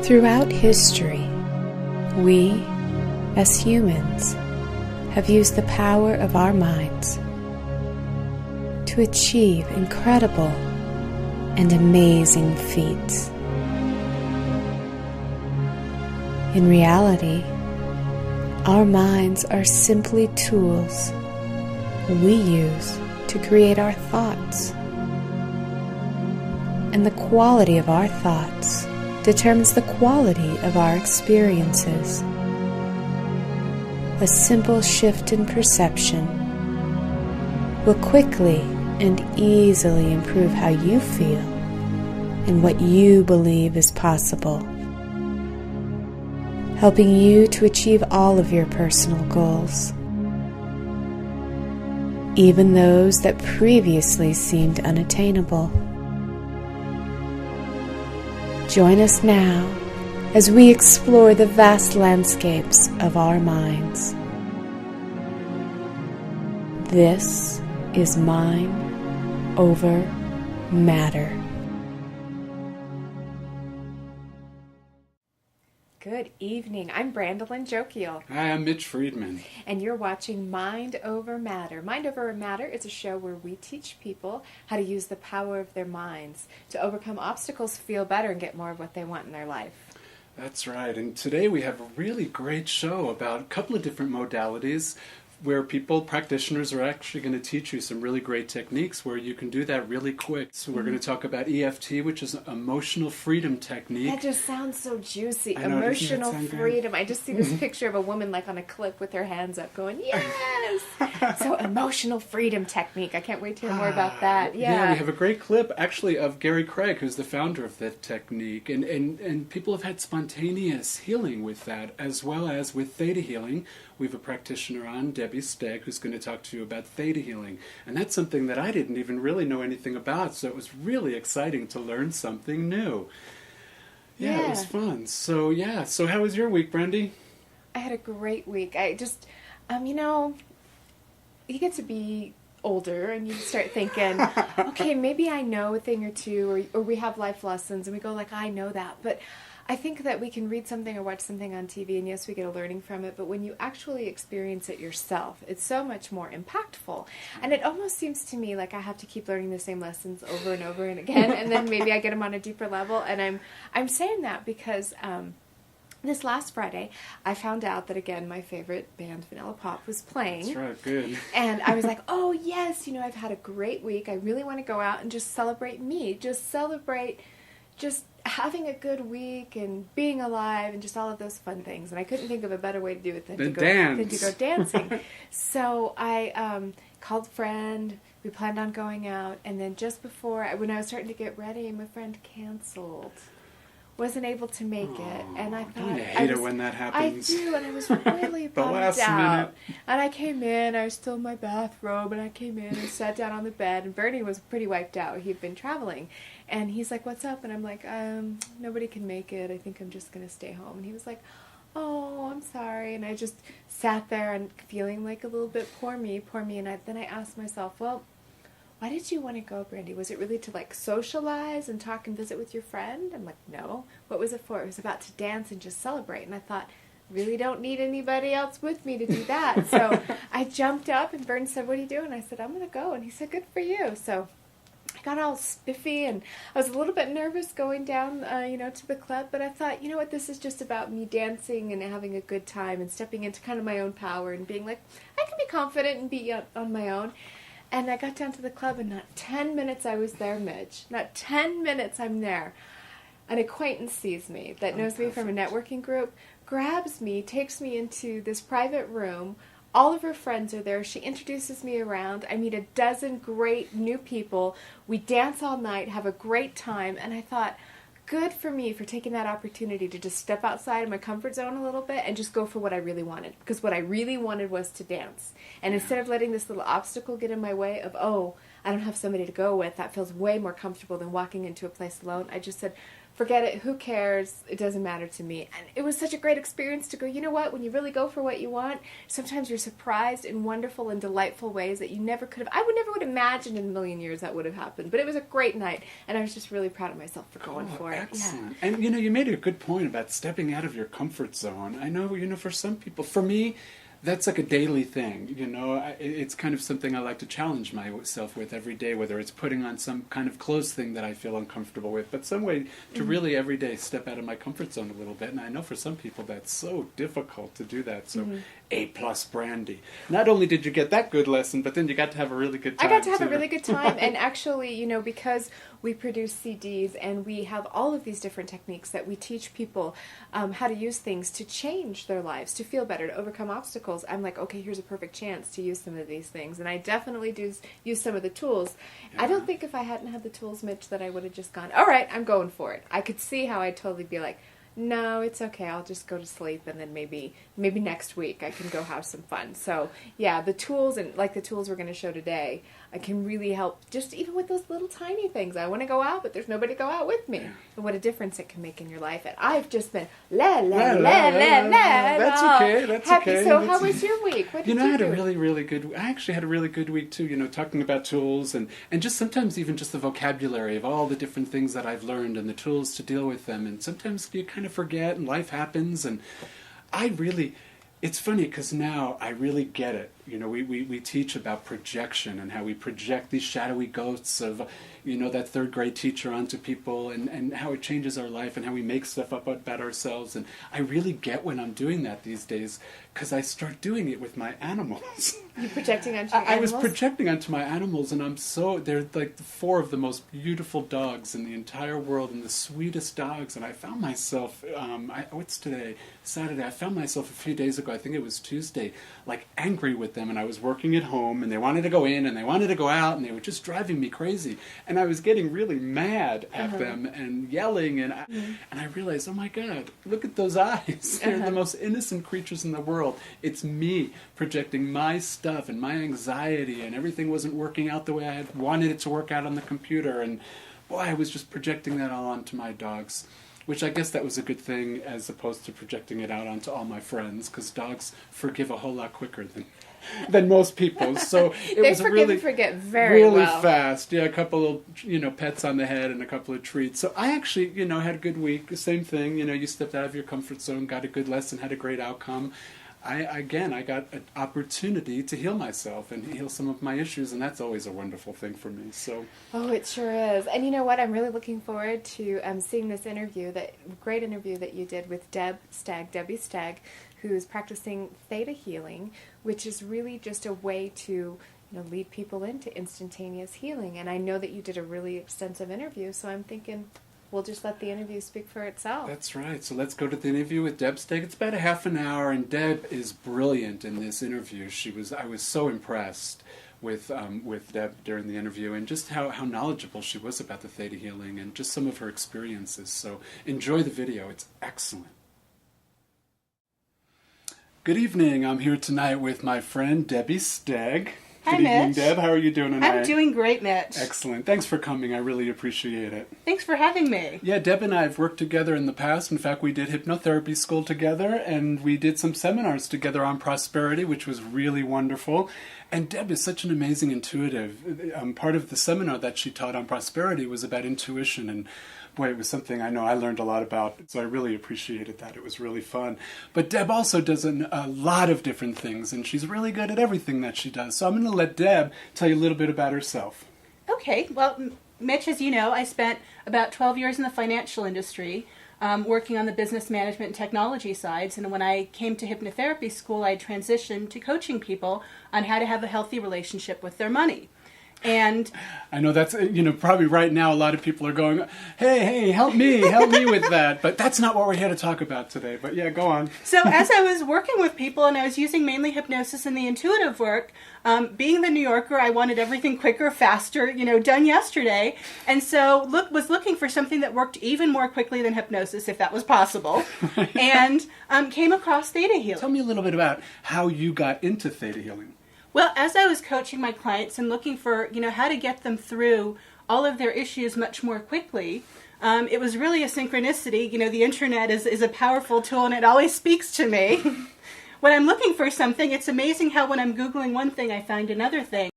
Throughout history, we, as humans, have used the power of our minds to achieve incredible and amazing feats. In reality, our minds are simply tools we use to create our thoughts. And the quality of our thoughts determines the quality of our experiences. A simple shift in perception will quickly and easily improve how you feel and what you believe is possible, helping you to achieve all of your personal goals, even those that previously seemed unattainable. Join us now as we explore the vast landscapes of our minds. This is Mind Over Matter. Good evening. I'm Brandolyn Jokiel. Hi, I'm Mitch Friedman. And you're watching Mind Over Matter. Mind Over Matter is a show where we teach people how to use the power of their minds to overcome obstacles, feel better, and get more of what they want in their life. That's right. And today we have a really great show about a couple of different modalities where practitioners are actually going to teach you some really great techniques where you can do that really quick. So we're going to talk about EFT, which is an emotional freedom technique. That just sounds so juicy. I know, Emotional doesn't that sound freedom. good? I just see this picture of a woman like on a cliff with her hands up going, yes! So emotional freedom technique. I can't wait to hear more about that. Yeah, we have a great clip actually of Gary Craig, who's the founder of that technique. And people have had spontaneous healing with that, as well as with Theta healing. We have a practitioner on, Debbie Stegg, who's going to talk to you about Theta healing. And that's something that I didn't even really know anything about, so it was really exciting to learn something new. Yeah. It was fun. So how was your week, Brandy? I had a great week. I just, you get to be older and you start thinking, okay, maybe I know a thing or two, or we have life lessons, and we go like, I know that, but I think that we can read something or watch something on TV, and yes, we get a learning from it, but when you actually experience it yourself, it's so much more impactful. And it almost seems to me like I have to keep learning the same lessons over and over and again, and then maybe I get them on a deeper level. And I'm saying that because this last Friday, I found out that, again, my favorite band, Vanilla Pop, was playing. That's right, good. And I was like, oh, yes, I've had a great week. I really want to go out and just celebrate me, just celebrate just having a good week and being alive and just all of those fun things. And I couldn't think of a better way to do it than to go dancing. So I called a friend. We planned on going out. And then just before, when I was starting to get ready, my friend canceled. Wasn't able to make it. And I thought, I hate it when that happens. I do, and I was really The bummed last out. minute. And I came in, I was still in my bathrobe, and I came in and sat down on the bed, and Bernie was pretty wiped out. He'd been traveling. And he's like, what's up? And I'm like, nobody can make it. I think I'm just going to stay home. And he was like, oh, I'm sorry. And I just sat there and feeling like a little bit poor me. And then I asked myself, well, why did you want to go, Brandy? Was it really to socialize and talk and visit with your friend? I'm like, no. What was it for? It was about to dance and just celebrate. And I thought, really don't need anybody else with me to do that. So I jumped up and Vern said, what are you doing? I said, I'm going to go. And he said, good for you. So I got all spiffy and I was a little bit nervous going down, to the club. But I thought, you know what, this is just about me dancing and having a good time and stepping into kind of my own power and being like, I can be confident and be on my own. And I got down to the club, and not 10 minutes I was there, Mitch. Not 10 minutes I'm there. An acquaintance sees me that knows me from a networking group, grabs me, takes me into this private room. All of her friends are there. She introduces me around. I meet a dozen great new people. We dance all night, have a great time. And I thought, good for me for taking that opportunity to just step outside of my comfort zone a little bit and just go for what I really wanted. Because what I really wanted was to dance. And instead of letting this little obstacle get in my way of, I don't have somebody to go with, that feels way more comfortable than walking into a place alone. I just said, forget it, who cares, it doesn't matter to me. And it was such a great experience to go, you know what, when you really go for what you want, sometimes you're surprised in wonderful and delightful ways that you never could have, I would never would imagine in a million years that would have happened. But it was a great night, and I was just really proud of myself for going for it. Excellent. Yeah. And you made a good point about stepping out of your comfort zone. I know, for some people, for me, that's like a daily thing, It's kind of something I like to challenge myself with every day, whether it's putting on some kind of clothes thing that I feel uncomfortable with, but some way to really every day step out of my comfort zone a little bit. And I know for some people that's so difficult to do that. So A+ brandy. Not only did you get that good lesson, but then you got to have a really good time. I got to have a really good time. And actually, because we produce CDs and we have all of these different techniques that we teach people how to use things to change their lives, to feel better, to overcome obstacles. I'm like, okay, here's a perfect chance to use some of these things. And I definitely do use some of the tools. Yeah. I don't think if I hadn't had the tools, Mitch, that I would have just gone, all right, I'm going for it. I could see how I'd totally be like, no, it's okay, I'll just go to sleep, and then maybe next week I can go have some fun. So, yeah, the tools, and like the tools we're going to show today, I can really help just even with those little tiny things. I want to go out, but there's nobody to go out with me. Yeah. And what a difference it can make in your life. And I've just been la la la la la. That's okay. That's happy. Okay. So how was your week? What did you do? I had a really good. I actually had a really good week too. Talking about tools and just sometimes even just the vocabulary of all the different things that I've learned and the tools to deal with them. And sometimes you kind of forget, and life happens. And it's funny because now I really get it. We teach about projection and how we project these shadowy ghosts of, that third grade teacher onto people and how it changes our life and how we make stuff up about ourselves. And I really get when I'm doing that these days because I start doing it with my animals. You projecting onto your animals? I was projecting onto my animals, and they're like 4 of the most beautiful dogs in the entire world and the sweetest dogs. And I found myself, what's today? Saturday. I found myself a few days ago, I think it was Tuesday, like angry with them, and I was working at home, and they wanted to go in, and they wanted to go out, and they were just driving me crazy. And I was getting really mad at them and yelling, and I realized, oh my God, look at those eyes. They're the most innocent creatures in the world. It's me projecting my stuff and my anxiety, and everything wasn't working out the way I had wanted it to work out on the computer, and boy, I was just projecting that all onto my dogs. Which I guess that was a good thing as opposed to projecting it out onto all my friends, because dogs forgive a whole lot quicker than most people. So it was and forget very well. Fast. Yeah, a couple of pets on the head and a couple of treats. So I actually had a good week. The same thing. You stepped out of your comfort zone, got a good lesson, had a great outcome. I got an opportunity to heal myself and heal some of my issues, and that's always a wonderful thing for me. So, oh, it sure is. And you know what? I'm really looking forward to seeing this interview, that great interview that you did with Debbie Stagg, who's practicing Theta healing, which is really just a way to lead people into instantaneous healing. And I know that you did a really extensive interview, so I'm thinking we'll just let the interview speak for itself. That's right. So let's go to the interview with Deb Stagg. It's about a half an hour, and Deb is brilliant in this interview. I was so impressed with Deb during the interview, and just how knowledgeable she was about the Theta healing and just some of her experiences. So enjoy the video. It's excellent. Good evening. I'm here tonight with my friend Debbie Stagg. Hi, Good evening, Mitch. Deb. How are you doing tonight? I'm doing great, Mitch. Excellent. Thanks for coming. I really appreciate it. Thanks for having me. Yeah, Deb and I have worked together in the past. In fact, we did hypnotherapy school together, and we did some seminars together on prosperity, which was really wonderful. And Deb is such an amazing intuitive. Part of the seminar that she taught on prosperity was about intuition, and boy, it was something I know I learned a lot about, so I really appreciated that. It was really fun. But Deb also does a lot of different things, and she's really good at everything that she does. So I'm going to let Deb tell you a little bit about herself. Okay. Well, Mitch, as you know, I spent about 12 years in the financial industry, working on the business management and technology sides. And when I came to hypnotherapy school, I transitioned to coaching people on how to have a healthy relationship with their money. And I know that's, probably right now a lot of people are going, hey, help me with that. But that's not what we're here to talk about today. But yeah, go on. So as I was working with people, and I was using mainly hypnosis and the intuitive work, being the New Yorker, I wanted everything quicker, faster, done yesterday. And so was looking for something that worked even more quickly than hypnosis, if that was possible. And came across Theta healing. Tell me a little bit about how you got into Theta healing. Well, as I was coaching my clients and looking for, how to get them through all of their issues much more quickly, it was really a synchronicity. The internet is a powerful tool, and it always speaks to me. When I'm looking for something, it's amazing how when I'm Googling one thing, I find another thing.